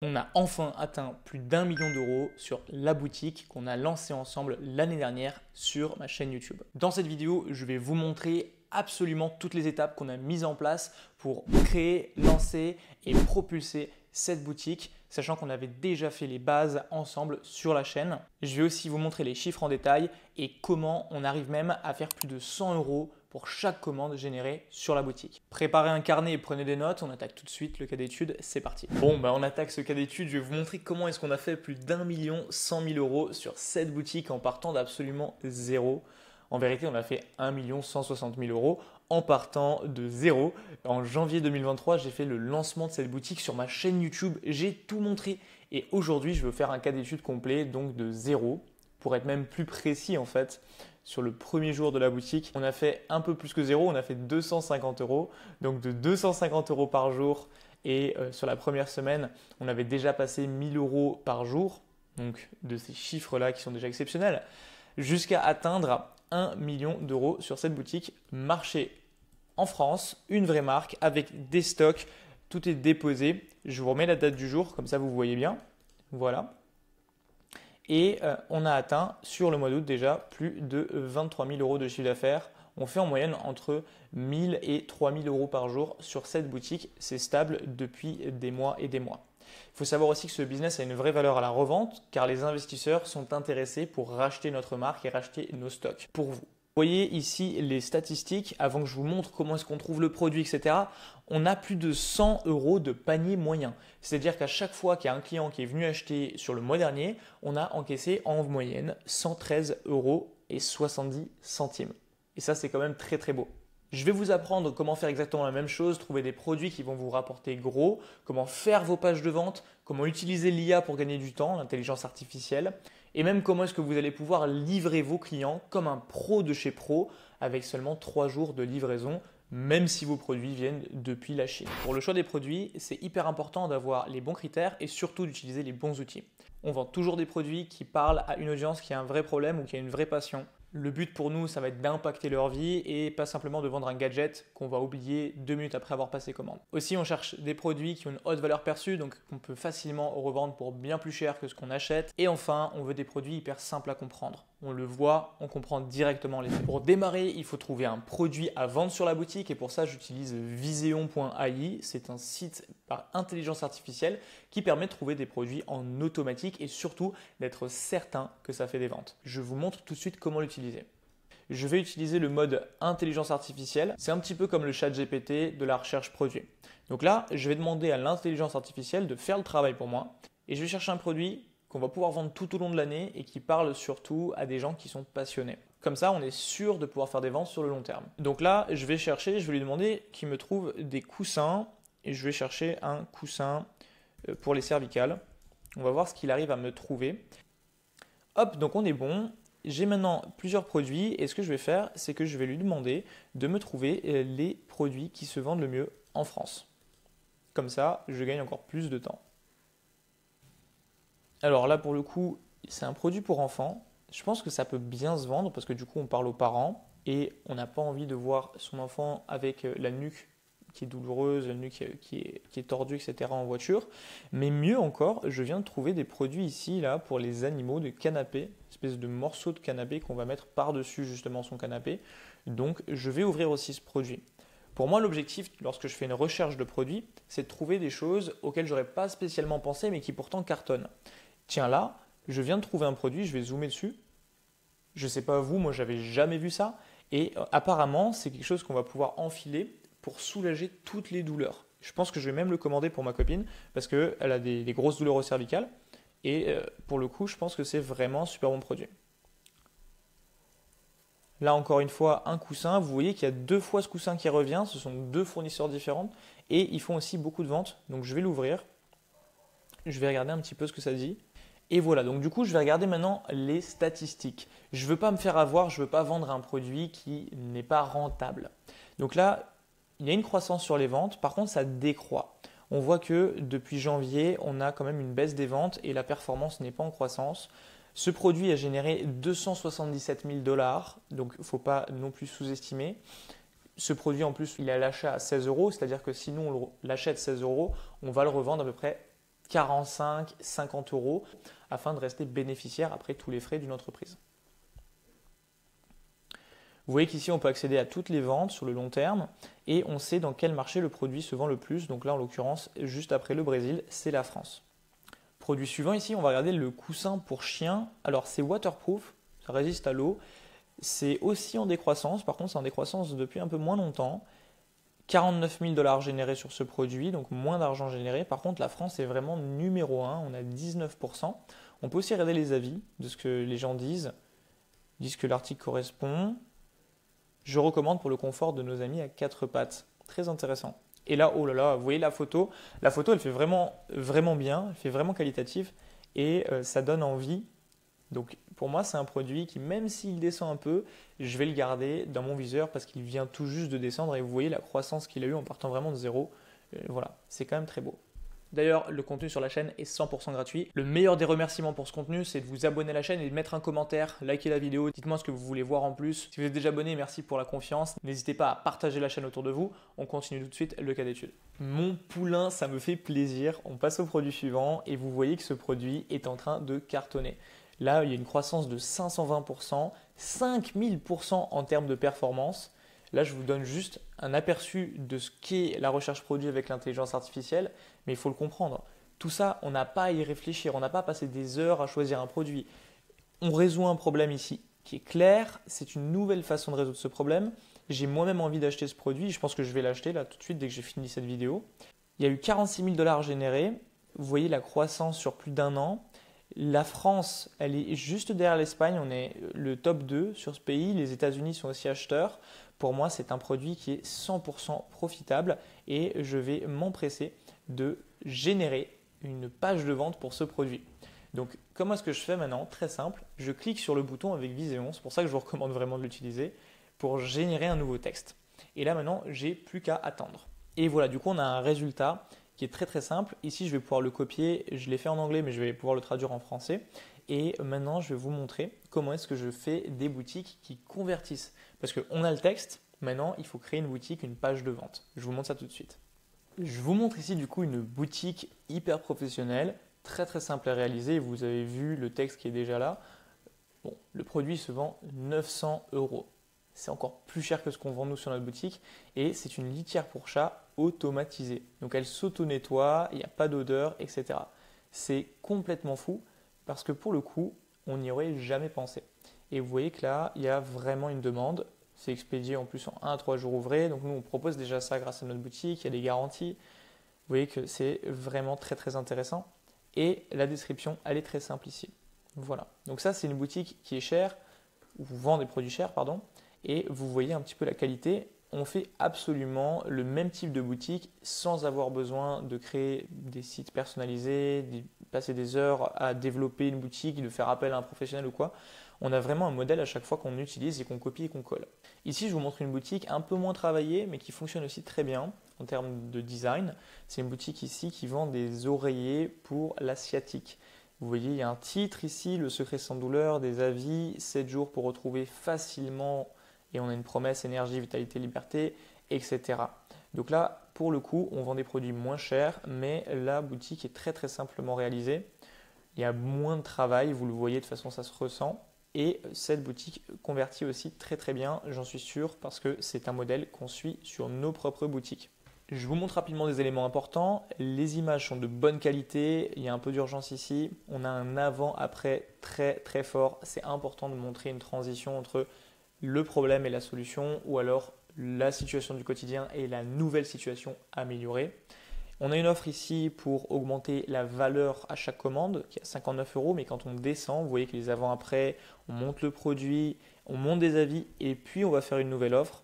On a enfin atteint plus d'1 million d'euros sur la boutique qu'on a lancée ensemble l'année dernière sur ma chaîne YouTube. Dans cette vidéo, je vais vous montrer absolument toutes les étapes qu'on a mises en place pour créer, lancer et propulser cette boutique, sachant qu'on avait déjà fait les bases ensemble sur la chaîne. Je vais aussi vous montrer les chiffres en détail et comment on arrive même à faire plus de 100 euros pour chaque commande générée sur la boutique. Préparez un carnet et prenez des notes, on attaque tout de suite le cas d'étude, c'est parti. Bon, on attaque ce cas d'étude, je vais vous montrer comment est-ce qu'on a fait plus d'1 100 000 euros sur cette boutique en partant d'absolument zéro. En vérité, on a fait 1 160 000 euros en partant de zéro. En janvier 2023, j'ai fait le lancement de cette boutique sur ma chaîne YouTube. J'ai tout montré. Et aujourd'hui, je veux faire un cas d'étude complet, donc de zéro. Pour être même plus précis, en fait, sur le premier jour de la boutique, on a fait un peu plus que zéro. On a fait 250 euros. Donc de 250 euros par jour. Et sur la première semaine, on avait déjà passé 1000 euros par jour. Donc de ces chiffres-là qui sont déjà exceptionnels. Jusqu'à atteindre 1 million d'euros sur cette boutique. Marché en France, une vraie marque avec des stocks, tout est déposé. Je vous remets la date du jour, comme ça vous voyez bien. Voilà. Et on a atteint sur le mois d'août déjà plus de 23 000 euros de chiffre d'affaires. On fait en moyenne entre 1 000 et 3 000 euros par jour sur cette boutique. C'est stable depuis des mois et des mois. Il faut savoir aussi que ce business a une vraie valeur à la revente car les investisseurs sont intéressés pour racheter notre marque et racheter nos stocks pour vous. Vous voyez ici les statistiques avant que je vous montre comment est-ce qu'on trouve le produit, etc. On a plus de 100 euros de panier moyen. C'est-à-dire qu'à chaque fois qu'il y a un client qui est venu acheter sur le mois dernier, on a encaissé en moyenne 113 euros et 70 centimes. Et ça, c'est quand même très très beau. Je vais vous apprendre comment faire exactement la même chose, trouver des produits qui vont vous rapporter gros, comment faire vos pages de vente, comment utiliser l'IA pour gagner du temps, l'intelligence artificielle, et même comment est-ce que vous allez pouvoir livrer vos clients comme un pro de chez pro avec seulement 3 jours de livraison, même si vos produits viennent depuis la Chine. Pour le choix des produits, c'est hyper important d'avoir les bons critères et surtout d'utiliser les bons outils. On vend toujours des produits qui parlent à une audience qui a un vrai problème ou qui a une vraie passion. Le but pour nous, ça va être d'impacter leur vie et pas simplement de vendre un gadget qu'on va oublier 2 minutes après avoir passé commande. Aussi, on cherche des produits qui ont une haute valeur perçue, donc qu'on peut facilement revendre pour bien plus cher que ce qu'on achète. Et enfin, on veut des produits hyper simples à comprendre. On le voit, on comprend directement les faits. Pour démarrer, il faut trouver un produit à vendre sur la boutique et pour ça, j'utilise Viseon.ai. C'est un site par intelligence artificielle qui permet de trouver des produits en automatique et surtout d'être certain que ça fait des ventes. Je vous montre tout de suite comment l'utiliser. Je vais utiliser le mode intelligence artificielle. C'est un petit peu comme le chat GPT de la recherche produit. Donc là, je vais demander à l'intelligence artificielle de faire le travail pour moi et je vais chercher un produit qu'on va pouvoir vendre tout au long de l'année et qui parle surtout à des gens qui sont passionnés. Comme ça, on est sûr de pouvoir faire des ventes sur le long terme. Donc là, je vais chercher, je vais lui demander qu'il me trouve des coussins et je vais chercher un coussin pour les cervicales. On va voir ce qu'il arrive à me trouver. Hop, donc on est bon. J'ai maintenant plusieurs produits et ce que je vais faire, c'est que je vais lui demander de me trouver les produits qui se vendent le mieux en France. Comme ça, je gagne encore plus de temps. Alors là, pour le coup, c'est un produit pour enfants. Je pense que ça peut bien se vendre parce que du coup, on parle aux parents et on n'a pas envie de voir son enfant avec la nuque qui est douloureuse, la nuque qui est tordue, etc. en voiture. Mais mieux encore, je viens de trouver des produits ici là pour les animaux de canapé, espèce de morceaux de canapé qu'on va mettre par-dessus justement son canapé. Donc, je vais ouvrir aussi ce produit. Pour moi, l'objectif, lorsque je fais une recherche de produits, c'est de trouver des choses auxquelles je n'aurais pas spécialement pensé, mais qui pourtant cartonnent. Tiens là, je viens de trouver un produit, je vais zoomer dessus. Je ne sais pas vous, moi j'avais jamais vu ça. Et apparemment, c'est quelque chose qu'on va pouvoir enfiler pour soulager toutes les douleurs. Je pense que je vais même le commander pour ma copine parce qu'elle a des grosses douleurs au cervical. Et pour le coup, je pense que c'est vraiment un super bon produit. Là, encore une fois, un coussin. Vous voyez qu'il y a 2 fois ce coussin qui revient. Ce sont 2 fournisseurs différents. Et ils font aussi beaucoup de ventes. Donc, je vais l'ouvrir. Je vais regarder un petit peu ce que ça dit. Et voilà, donc du coup, je vais regarder maintenant les statistiques. Je ne veux pas me faire avoir, je ne veux pas vendre un produit qui n'est pas rentable. Donc là, il y a une croissance sur les ventes, par contre, ça décroît. On voit que depuis janvier, on a quand même une baisse des ventes et la performance n'est pas en croissance. Ce produit a généré 277 000 $, donc il ne faut pas non plus sous-estimer. Ce produit, en plus, il est à l'achat à 16 euros, c'est-à-dire que si nous, on l'achète 16 euros, on va le revendre à peu près 45-50 euros afin de rester bénéficiaire après tous les frais d'une entreprise. Vous voyez qu'ici, on peut accéder à toutes les ventes sur le long terme et on sait dans quel marché le produit se vend le plus. Donc là, en l'occurrence, juste après le Brésil, c'est la France. Produit suivant ici, on va regarder le coussin pour chien. Alors, c'est waterproof, ça résiste à l'eau. C'est aussi en décroissance. Par contre, c'est en décroissance depuis un peu moins longtemps. 49 000 $ générés sur ce produit, donc moins d'argent généré. Par contre, la France est vraiment numéro 1, on a 19%. On peut aussi regarder les avis de ce que les gens disent. Ils disent que l'article correspond. Je recommande pour le confort de nos amis à 4 pattes. Très intéressant. Et là, oh là là, vous voyez la photo. La photo, elle fait vraiment bien, elle fait vraiment qualitative et ça donne envie. Donc pour moi, c'est un produit qui, même s'il descend un peu, je vais le garder dans mon viseur parce qu'il vient tout juste de descendre et vous voyez la croissance qu'il a eu en partant vraiment de zéro. Voilà, c'est quand même très beau. D'ailleurs, le contenu sur la chaîne est 100% gratuit. Le meilleur des remerciements pour ce contenu, c'est de vous abonner à la chaîne et de mettre un commentaire, liker la vidéo, dites-moi ce que vous voulez voir en plus. Si vous êtes déjà abonné, merci pour la confiance. N'hésitez pas à partager la chaîne autour de vous. On continue tout de suite le cas d'étude. Mon poulain, ça me fait plaisir. On passe au produit suivant et vous voyez que ce produit est en train de cartonner. Là, il y a une croissance de 520%, 5000% en termes de performance. Là, je vous donne juste un aperçu de ce qu'est la recherche produit avec l'intelligence artificielle, mais il faut le comprendre. Tout ça, on n'a pas à y réfléchir, on n'a pas à passer des heures à choisir un produit. On résout un problème ici qui est clair, c'est une nouvelle façon de résoudre ce problème. J'ai moi-même envie d'acheter ce produit, je pense que je vais l'acheter là tout de suite dès que j'ai fini cette vidéo. Il y a eu 46 000 $ générés, vous voyez la croissance sur plus d'un an. La France, elle est juste derrière l'Espagne, on est le top 2 sur ce pays, les États-Unis sont aussi acheteurs. Pour moi, c'est un produit qui est 100% profitable et je vais m'empresser de générer une page de vente pour ce produit. Donc, comment est-ce que je fais maintenant? Très simple, je clique sur le bouton avec Viséo, c'est pour ça que je vous recommande vraiment de l'utiliser, pour générer un nouveau texte. Et là, maintenant, j'ai plus qu'à attendre. Et voilà, du coup, on a un résultat qui est très très simple. Ici, je vais pouvoir le copier, je l'ai fait en anglais, mais je vais pouvoir le traduire en français. Et maintenant, je vais vous montrer comment est-ce que je fais des boutiques qui convertissent. Parce qu'on a le texte, maintenant, il faut créer une boutique, une page de vente. Je vous montre ça tout de suite. Je vous montre ici du coup une boutique hyper professionnelle, très très simple à réaliser. Vous avez vu le texte qui est déjà là. Bon, le produit se vend 900 €. C'est encore plus cher que ce qu'on vend nous sur notre boutique et c'est une litière pour chat automatisée. Donc elle s'auto-nettoie, il n'y a pas d'odeur, etc. C'est complètement fou parce que pour le coup, on n'y aurait jamais pensé. Et vous voyez que là, il y a vraiment une demande. C'est expédié en plus en 1 à 3 jours ouvrés. Donc nous, on propose déjà ça grâce à notre boutique. Il y a des garanties. Vous voyez que c'est vraiment très très intéressant. Et la description, elle est très simple ici. Voilà. Donc ça, c'est une boutique qui est chère, où vous vendez des produits chers, pardon. Et vous voyez un petit peu la qualité. On fait absolument le même type de boutique sans avoir besoin de créer des sites personnalisés, de passer des heures à développer une boutique, de faire appel à un professionnel ou quoi. On a vraiment un modèle à chaque fois qu'on utilise et qu'on copie et qu'on colle. Ici, je vous montre une boutique un peu moins travaillée, mais qui fonctionne aussi très bien en termes de design. C'est une boutique ici qui vend des oreillers pour l'asiatique. Vous voyez, il y a un titre ici, Le secret sans douleur, des avis, 7 jours pour retrouver facilement, et on a une promesse énergie, vitalité, liberté, etc. Donc là, pour le coup, on vend des produits moins chers, mais la boutique est très très simplement réalisée. Il y a moins de travail, vous le voyez, de toute façon ça se ressent. Et cette boutique convertit aussi très très bien, j'en suis sûr, parce que c'est un modèle qu'on suit sur nos propres boutiques. Je vous montre rapidement des éléments importants. Les images sont de bonne qualité, il y a un peu d'urgence ici. On a un avant-après très très fort. C'est important de montrer une transition entre le problème et la solution, ou alors la situation du quotidien et la nouvelle situation améliorée. On a une offre ici pour augmenter la valeur à chaque commande qui est à 59 €, mais quand on descend, vous voyez que les avant-après, on monte le produit, on monte des avis et puis on va faire une nouvelle offre.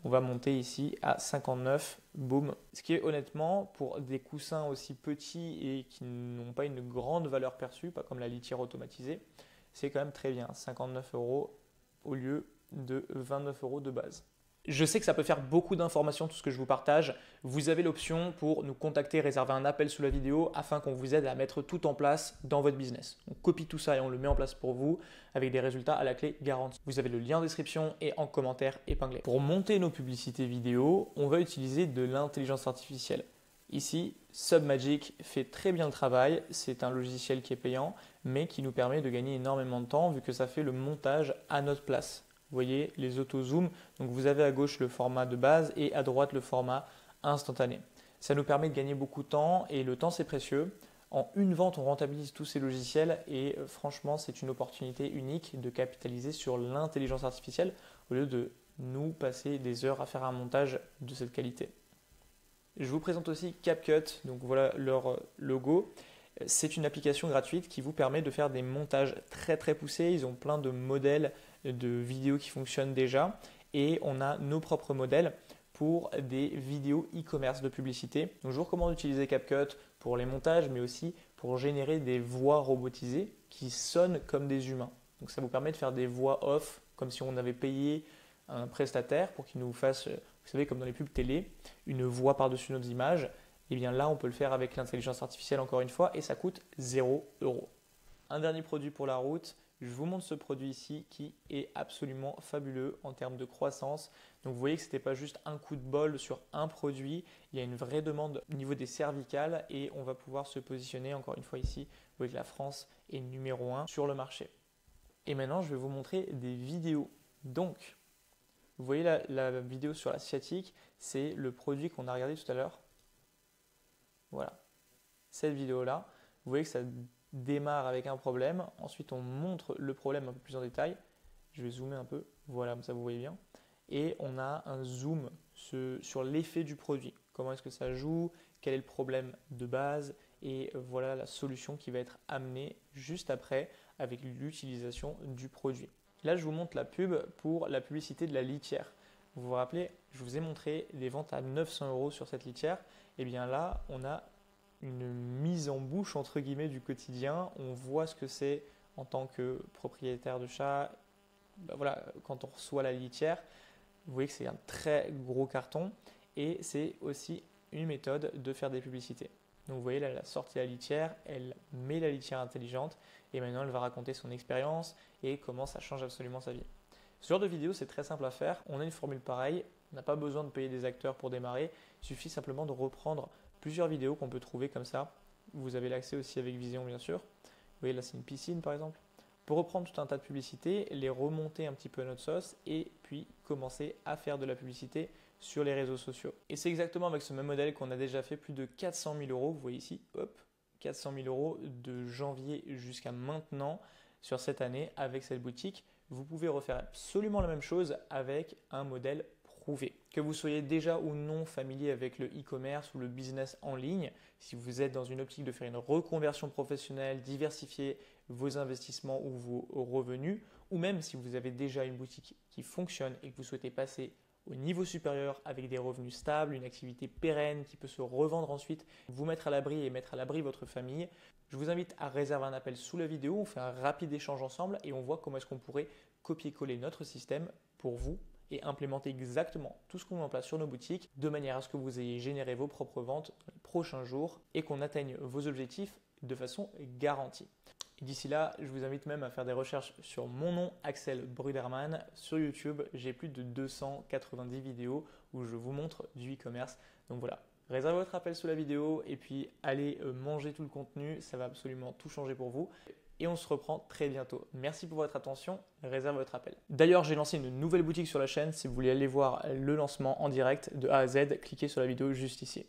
On va monter ici à 59, boum. Ce qui est honnêtement, pour des coussins aussi petits et qui n'ont pas une grande valeur perçue, pas comme la litière automatisée, c'est quand même très bien, 59 € au lieu de 29 € de base. Je sais que ça peut faire beaucoup d'informations tout ce que je vous partage. Vous avez l'option pour nous contacter, réserver un appel sous la vidéo afin qu'on vous aide à mettre tout en place dans votre business. On copie tout ça et on le met en place pour vous avec des résultats à la clé garantis. Vous avez le lien en description et en commentaire épinglé. Pour monter nos publicités vidéo, on va utiliser de l'intelligence artificielle. Ici, Submagic fait très bien le travail, c'est un logiciel qui est payant, mais qui nous permet de gagner énormément de temps vu que ça fait le montage à notre place. Vous voyez les auto-zoom, donc vous avez à gauche le format de base et à droite le format instantané. Ça nous permet de gagner beaucoup de temps et le temps c'est précieux. En une vente, on rentabilise tous ces logiciels et franchement, c'est une opportunité unique de capitaliser sur l'intelligence artificielle au lieu de nous passer des heures à faire un montage de cette qualité. Je vous présente aussi CapCut, donc voilà leur logo. C'est une application gratuite qui vous permet de faire des montages très poussés. Ils ont plein de modèles de vidéos qui fonctionnent déjà et on a nos propres modèles pour des vidéos e-commerce de publicité. Donc je vous recommande d'utiliser CapCut pour les montages mais aussi pour générer des voix robotisées qui sonnent comme des humains. Donc ça vous permet de faire des voix off comme si on avait payé un prestataire pour qu'il nous fasse, vous savez, comme dans les pubs télé, une voix par-dessus nos images. Et bien là, on peut le faire avec l'intelligence artificielle encore une fois et ça coûte 0 €. Un dernier produit pour la route, je vous montre ce produit ici qui est absolument fabuleux en termes de croissance. Donc vous voyez que ce n'était pas juste un coup de bol sur un produit, il y a une vraie demande au niveau des cervicales et on va pouvoir se positionner encore une fois ici. Vous voyez que la France est numéro 1 sur le marché. Et maintenant, je vais vous montrer des vidéos. Donc, vous voyez la vidéo sur la sciatique, c'est le produit qu'on a regardé tout à l'heure. Voilà, cette vidéo-là, vous voyez que ça démarre avec un problème. Ensuite, on montre le problème un peu plus en détail. Je vais zoomer un peu, voilà, comme ça vous voyez bien. Et on a un zoom sur l'effet du produit. Comment est-ce que ça joue, quel est le problème de base et voilà la solution qui va être amenée juste après avec l'utilisation du produit. Là, je vous montre la pub pour la publicité de la litière. Vous vous rappelez, je vous ai montré les ventes à 900 € sur cette litière. Et bien là, on a une mise en bouche entre guillemets du quotidien. On voit ce que c'est en tant que propriétaire de chat. Ben voilà, quand on reçoit la litière, vous voyez que c'est un très gros carton et c'est aussi une méthode de faire des publicités. Donc vous voyez là, elle a sorti la litière, elle met la litière intelligente et maintenant elle va raconter son expérience et comment ça change absolument sa vie. Ce genre de vidéo, c'est très simple à faire. On a une formule pareille, on n'a pas besoin de payer des acteurs pour démarrer. Il suffit simplement de reprendre plusieurs vidéos qu'on peut trouver comme ça. Vous avez l'accès aussi avec Vision, bien sûr. Vous voyez là, c'est une piscine par exemple. Pour reprendre tout un tas de publicités, les remonter un petit peu à notre sauce et puis commencer à faire de la publicité sur les réseaux sociaux. Et c'est exactement avec ce même modèle qu'on a déjà fait plus de 400 000 €. Vous voyez ici, hop, 400 000 € de janvier jusqu'à maintenant sur cette année avec cette boutique. Vous pouvez refaire absolument la même chose avec un modèle prouvé. Que vous soyez déjà ou non familier avec le e-commerce ou le business en ligne, si vous êtes dans une optique de faire une reconversion professionnelle, diversifier vos investissements ou vos revenus, ou même si vous avez déjà une boutique qui fonctionne et que vous souhaitez passer au niveau supérieur avec des revenus stables, une activité pérenne qui peut se revendre ensuite, vous mettre à l'abri et mettre à l'abri votre famille, je vous invite à réserver un appel sous la vidéo, on fait un rapide échange ensemble et on voit comment est-ce qu'on pourrait copier-coller notre système pour vous et implémenter exactement tout ce qu'on met en place sur nos boutiques de manière à ce que vous ayez généré vos propres ventes dans les prochains jours et qu'on atteigne vos objectifs de façon garantie. Et d'ici là, je vous invite même à faire des recherches sur mon nom, Axel Brudermann. Sur YouTube, j'ai plus de 290 vidéos où je vous montre du e-commerce. Donc voilà, réservez votre appel sous la vidéo et puis allez manger tout le contenu. Ça va absolument tout changer pour vous. Et on se reprend très bientôt. Merci pour votre attention, réservez votre appel. D'ailleurs, j'ai lancé une nouvelle boutique sur la chaîne. Si vous voulez aller voir le lancement en direct de A à Z, cliquez sur la vidéo juste ici.